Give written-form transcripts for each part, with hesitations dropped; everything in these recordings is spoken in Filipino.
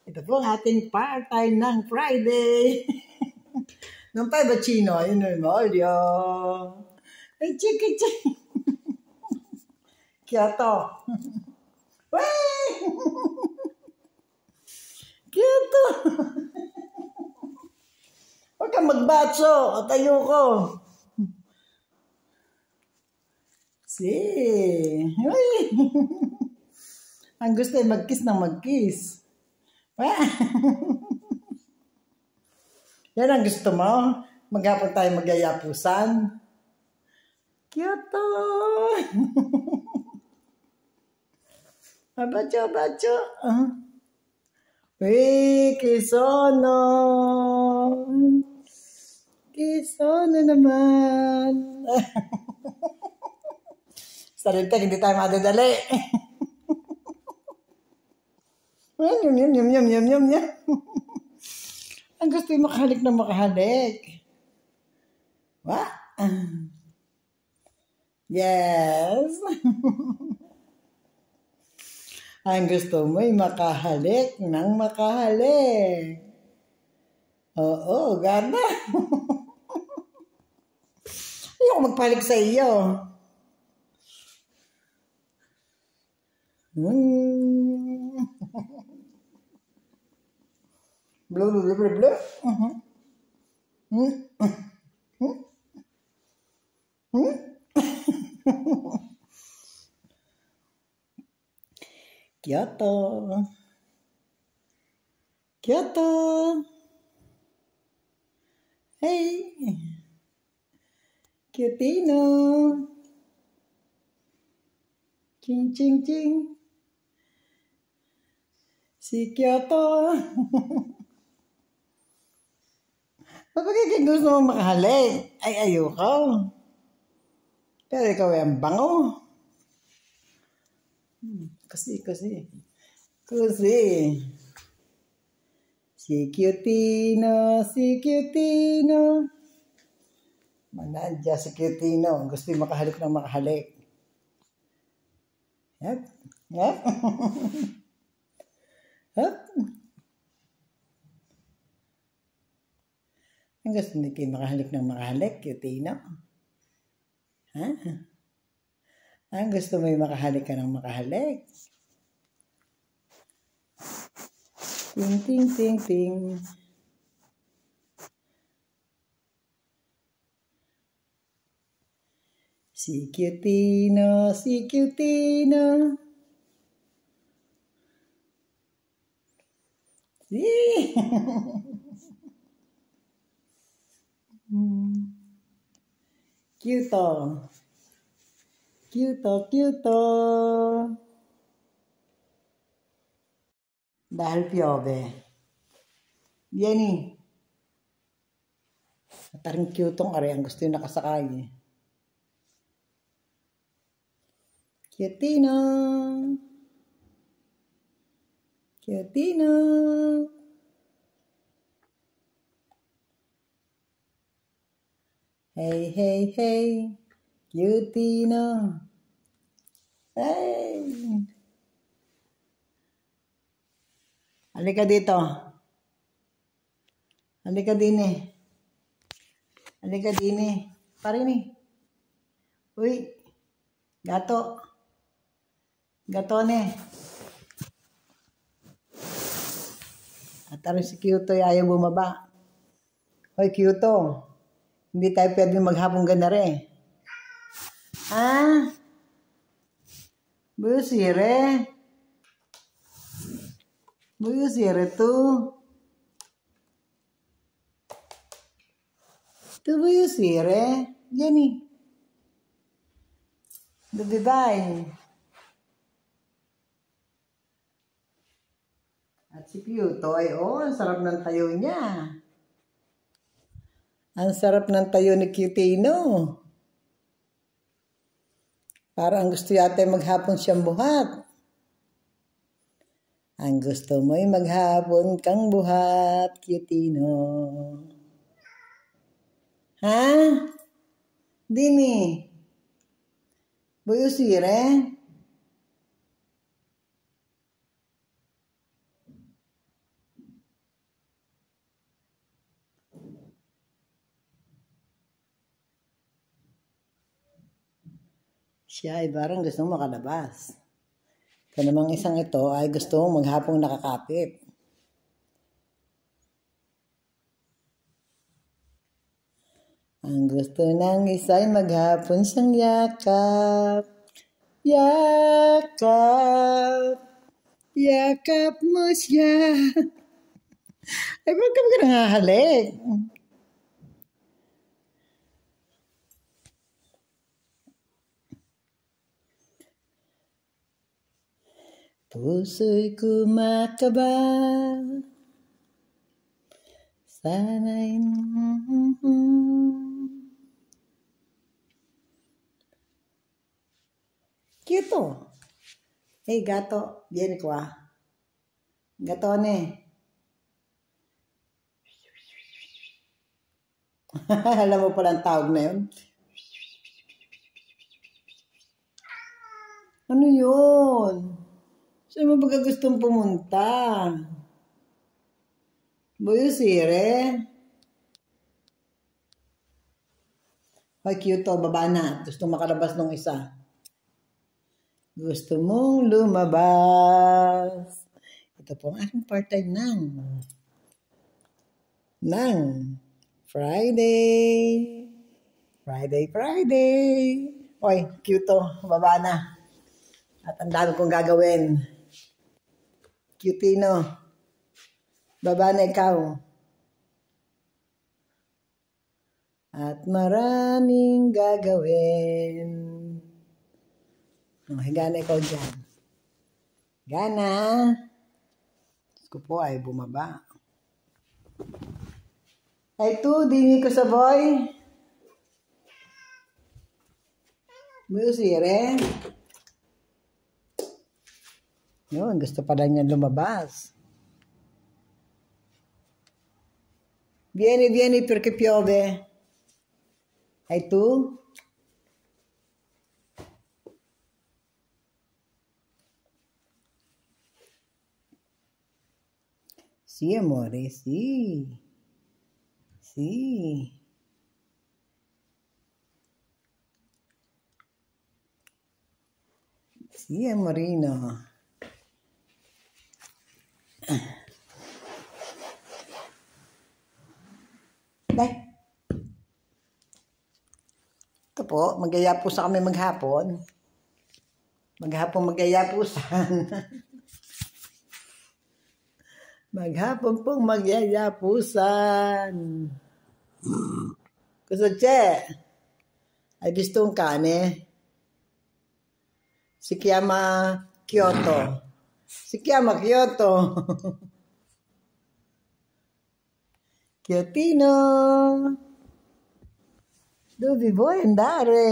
Ito po ang ating part-time ng Friday. Nung tayo ba chino, yun yung molyo. Ay, chiki. Kyoto. Wey! Kyoto. Huwag kang magbatso. Tayo ko. Si. Uy. Ang gusto ay mag-kiss ng mag-kiss. Yan ang gusto mo? Maghapon tayo magyayapusan? Kyoto! Bacho. Uy, kisono! Kisono naman! Sarita, hindi tayo madadali. Yum. Ang gusto yung makahalik na makahalik. What? Yes. Ang gusto mo yung makahalik ng makahalik. Oo, ganda. Ayoko magpahalik sa iyo. Blue. Kyoto. Hey. Kyotino. Ching. Si Kyoto. Bakit gusto mo makahalik? Ay, ayoko. Pero ikaw ay ang bango. Kasi. Si Kyotino. Manadya si Kyotino. Gusto yung makahalik ng makahalik. Yep. Ang gusto hindi kayo makahalik ng makahalik, Kyotino. Ha? Ang gusto mo yung makahalik ka ng makahalik. Ting. Si Kyotino. Cute. Dahil piove. Vieni. Parang cute-ong are. Ang gusto yung nakasakay. Kyotino. Hey. Kyotino. Hey. Halika dito. Halika din Parini. Uy. Gatone. At si Kyoto ayaw bumaba. Hoy, Kyoto. Hindi tayo pwede maghapong ganare. Ha? Buyusire tu. Tu buyusire. Jenny. Dudibay. At si Kyoto ay ang sarap ng tayo niya. Ang sarap ng tayo ni Kyotino. Parang gusto yata maghapon siyang buhat. Ang gusto mo'y maghapon kang buhat, Kyotino. Ha? Dini. Buyusire? Siya ay parang gusto makalabas. Ito namang isang ito ay gusto maghapong nakakapit. Ang gusto ng isa ay maghapon siyang yakap. Yakap. Yakap mo siya. Ay, ba't ka nangahalik? Puso'y kumakaba. Sana'y... Cute oh. Hey, gato. Vieni qua. Gatone. Alam mo pala ang tawag na yun? Ano yun? Saan mo ba gustong pumunta? Buyusire? Ay, cute oh. Baba na. Gusto makalabas ng isa. Gusto mong lumabas. Ito po ang aking part-time ng Friday. Friday. Oy, cute to. Baba na. At ang dami kong gagawin. Cutino. Baba na ikaw. At maraming gagawin. Higa na ikaw dyan. Gana. Ko po ay bumaba. Ay tu, dini ko sa boy. Musire. Yun, gusto pala niya lumabas. Vieni perché piove. Ay tu. Sì, amore, sì. Sì. Sì, amorino. Dai. Ito po, magyayapusa kami maghapon. Maghapon magyayapusan. Maghapon pong magyayapusan. Cosa c'è? Hai visto un cane? Si chiama Kyoto. Si chiama Kyoto. Kyotino. Dove vuoi andare?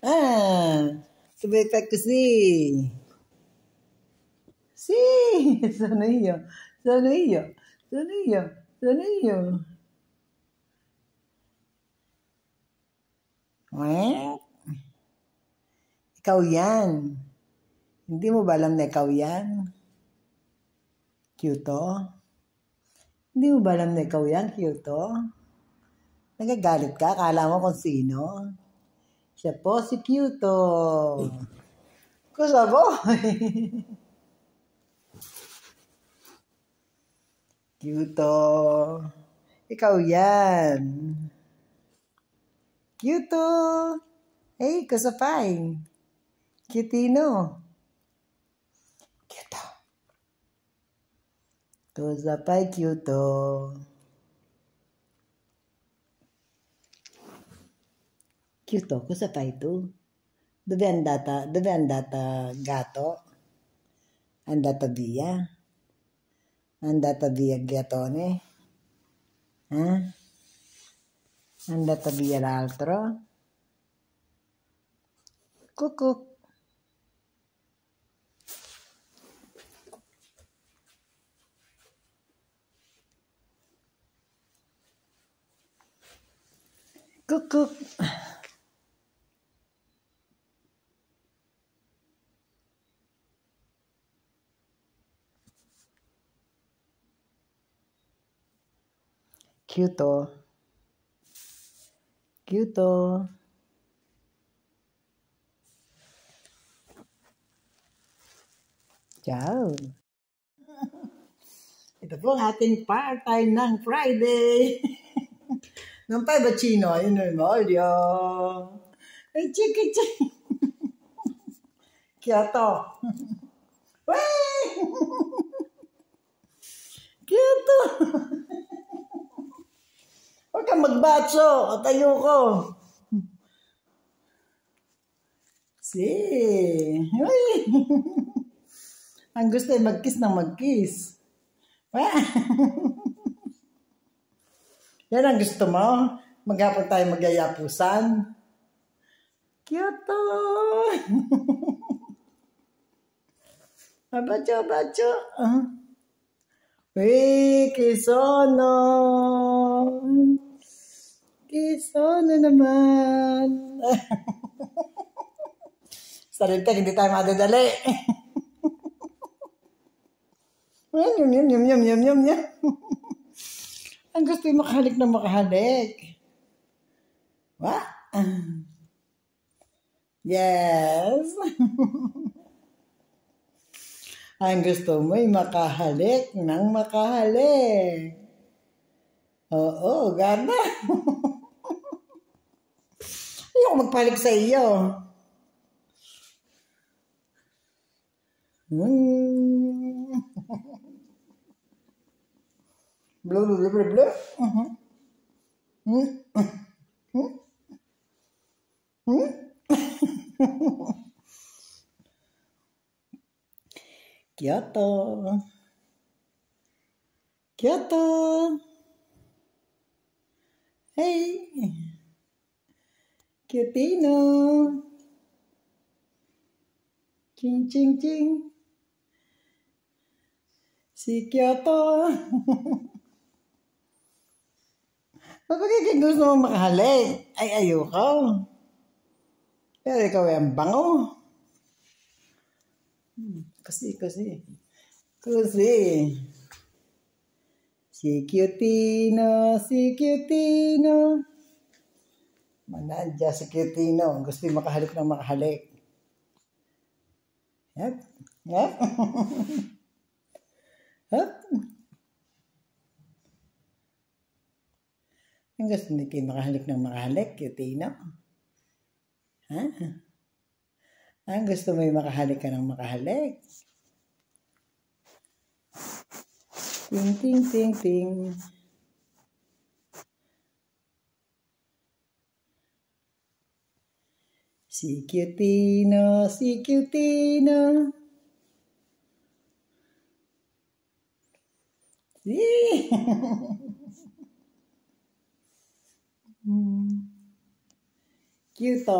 Ah, dove fai così? Sì, sono io. Ikaw yan. Hindi mo ba alam na ikaw yan? Cute. Hindi mo ba alam na ikaw yan, cute? Nagagalit ka? Akala mo kung sino? Siya po si cute. Cosa vuoi? Cute. Ikaw yan. Cute. Hey, cosa fai? Cutino. Cute. Cosa fai, cute? Cute, cosa fai tu? Dove è andata gatto? È andata via? È andata via il gattone? È andata via l'altro? Cucù. Cucù. Cute. Cute oh. Ciao. Ito po ang ating part-time ng Friday. Non fai bacino, io non voglio. E cicchi. Quieto. Quieto. Huwag kang magbatso. Tayo ko. Si. Uy. Ang gusto ay mag-kiss ng mag-kiss. Yan ang gusto mo? Maghapon tayo magyayapusan? Cute! Bacho. Uy, kisono! Kisono naman! Sarili, hindi tayo madadali. Yum. Ang gusto yung makahalik na makahalik. What? Yes. Ang gusto mo yung makahalik ng makahalik. Oo, gana. Ayoko magpahalik sa iyo. Blue. Kyoto. Hey. Cutino. Ching. Si Kyoto. Bakit gusto mo makahalik? Ay, ayoko. Pero ikaw ay ang bango. Kasi. Si Cutino. Manadya si Cutino. Gusto yung makahalik ng makahalik. Yep. Ang gusto hindi kayo makahalik ng makahalik, Cutino. Ang gusto mo yung makahalik ka ng makahalik. Ting. Si Cutino. Cute.